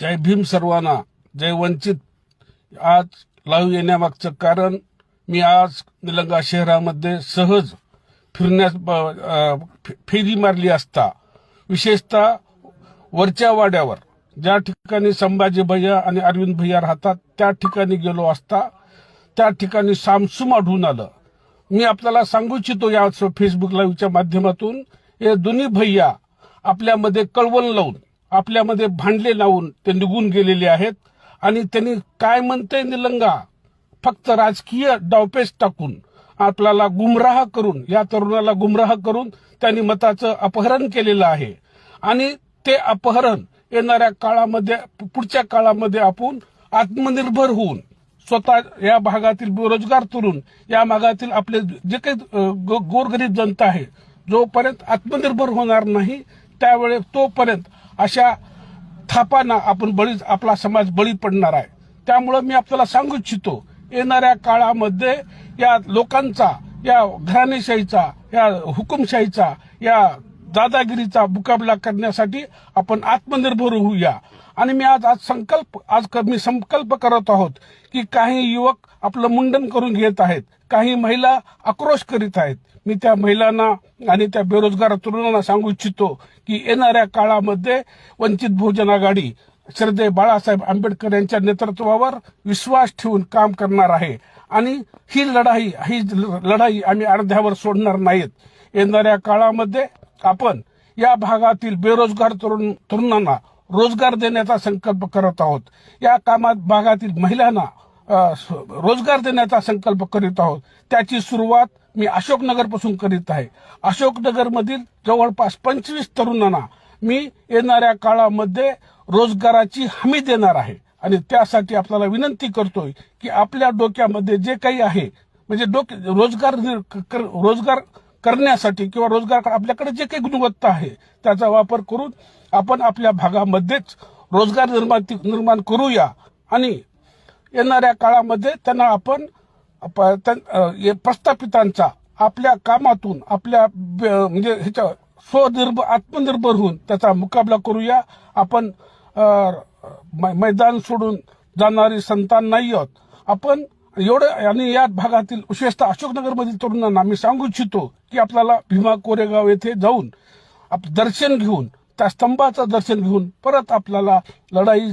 जय भीम सर्वांना, जय वंचित। आज लाईव्ह येण्यामागचं कारण मी आज निलंगा शहरामध्ये सहज फिरण्यास फेरी मारली असता, विशेषतः वरच्या वाड्यावर ज्या ठिकाणी संभाजी भैया आणि अरविंद भैया राहतात त्या ठिकाणी गेलो असता त्या ठिकाणी सामसूम आढळून आलं। मी आपल्याला सांगू इच्छितो या फेसबुक लाईव्हच्या माध्यमातून, हे दोन्ही भैया आपल्यामध्ये कळवण लावून, आपल्यामध्ये भांडले लावून ते निघून गेलेले आहेत। आणि त्यांनी काय म्हणते निलंगा, फक्त राजकीय डावपेच टाकून आपल्याला गुमराह करून, या तरुणाला गुमराह करून त्यांनी मताचं अपहरण केलेलं आहे। आणि ते अपहरण येणाऱ्या काळामध्ये, पुढच्या काळामध्ये आपण आत्मनिर्भर होऊन स्वतः या भागातील बेरोजगार तरुण, या भागातील आपले जे काही गोरगरीब जनता आहे, जोपर्यंत आत्मनिर्भर होणार नाही त्यावेळे तोपर्यंत अशा थापांना आपला समाज बळी पडणार आहे। त्यामुळे मी आपल्याला सांगू इच्छितो, येणाऱ्या काळामध्ये या लोकांचा, या घराणेशाहीचा, या हुकुमशाहीचा, या दादागिरीचा मुकाबला करण्यासाठी आपण आत्मनिर्भर होऊया। आणि मी आज संकल्प करत आहोत की काही युवक आपलं मुंडन करून घेत आहेत, काही महिला आक्रोश करीत आहेत। मी त्या महिलांना आणि त्या बेरोजगार तरुणांना सांगू इच्छितो की येणाऱ्या काळामध्ये वंचित बहुजन आघाडी श्रद्धेय बाळासाहेब आंबेडकर यांच्या नेतृत्वावर विश्वास ठेवून काम करणार आहे। आणि ही लढाई आम्ही अर्ध्यावर सोडणार नाहीत। येणाऱ्या काळामध्ये आपण या भागातील बेरोजगार तरुणांना रोजगार देण्याचा संकल्प करत आहोत। या भागातील महिलांना रोजगार देण्याचा संकल्प करीत आहोत। त्याची सुरुवात मी अशोकनगर पासून करीत आहे। अशोकनगर मधील जवळपास 25 तरुणांना मी येणाऱ्या काळामध्ये रोजगाराची हमी देणार आहे। आणि त्यासाठी आपल्याला विनंती करतोय की आपल्या डोक्यामध्ये जे काही आहे, म्हणजे रोजगार करण्यासाठी किंवा रोजगार आपल्याकडे जे काही गुणवत्ता आहे त्याचा वापर करून आपण आपल्या भागामध्येच रोजगार निर्माण करूया। आणि येणाऱ्या काळामध्ये त्यांना आपण प्रस्थापितांचा आपल्या कामातून, आपल्या म्हणजे ह्याच्या आत्मनिर्भर होऊन त्याचा मुकाबला करूया। आपण मैदान सोडून जाणारी संतान नाही आहोत आपण एवढं। आणि या भागातील विशेषतः अशोकनगर मधील तरुणांना मी सांगू इच्छितो की आपल्याला भीमा कोरेगाव येथे जाऊन दर्शन घेऊन, त्या स्तंभाचं दर्शन घेऊन परत आपल्याला लढाई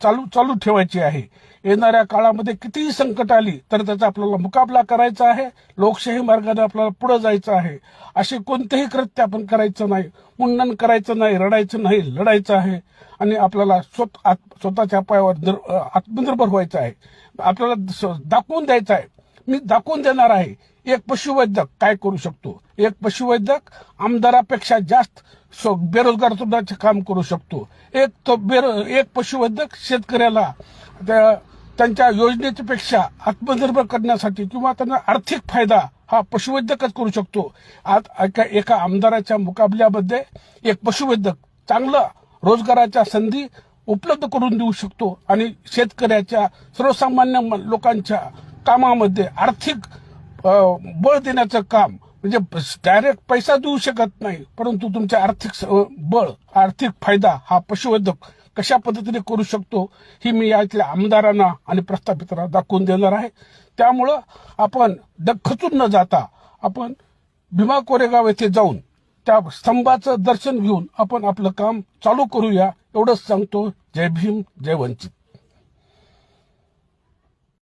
चालू ठेवायची आहे। येणाऱ्या काळामध्ये कितीही संकट आली तर त्याचा आपल्याला मुकाबला करायचा आहे। लोकशाही मार्गाने आपल्याला पुढे जायचं आहे। असे कोणतेही कृत्य आपण करायचं नाही, मुंडन करायचं नाही, रडायचं नाही, लढायचं आहे। आणि आपल्याला स्वतःच्या पायावर आत्मनिर्भर व्हायचं आहे। आपल्याला दाखवून द्यायचं आहे, मी दाखवून देणार आहे एक पशुवैद्यक काय करू शकतो। एक पशुवैद्यक आमदारापेक्षा जास्त बेरोजगार तरुणाचे काम करू शकतो। एक पशुवैद्यक शेतकऱ्याला त्यांच्या योजनेच्या पेक्षा आत्मनिर्भर करण्यासाठी किंवा त्यांना आर्थिक फायदा हा पशुवैद्यकच करू शकतो। आज एका आमदाराच्या मुकाबल्यामध्ये एक पशुवैद्यक चांगलं रोजगाराच्या संधी उपलब्ध करून देऊ शकतो। आणि शेतकऱ्याच्या, सर्वसामान्य लोकांच्या कामामध्ये आर्थिक बळ देण्याचं काम, म्हणजे डायरेक्ट पैसा देऊ शकत नाही, परंतु तुमच्या आर्थिक फायदा हा पशुवैद्यक कशा पद्धतीने करू शकतो ही मी यातल्या आमदारांना आणि प्रस्थापितांना दाखवून देणार आहे। त्यामुळं आपण खचून न जाता आपण भीमा कोरेगाव येथे जाऊन त्या स्तंभाचं दर्शन घेऊन आपण आपलं काम चालू करूया, एवढंच सांगतो। जय भीम, जय वंचित।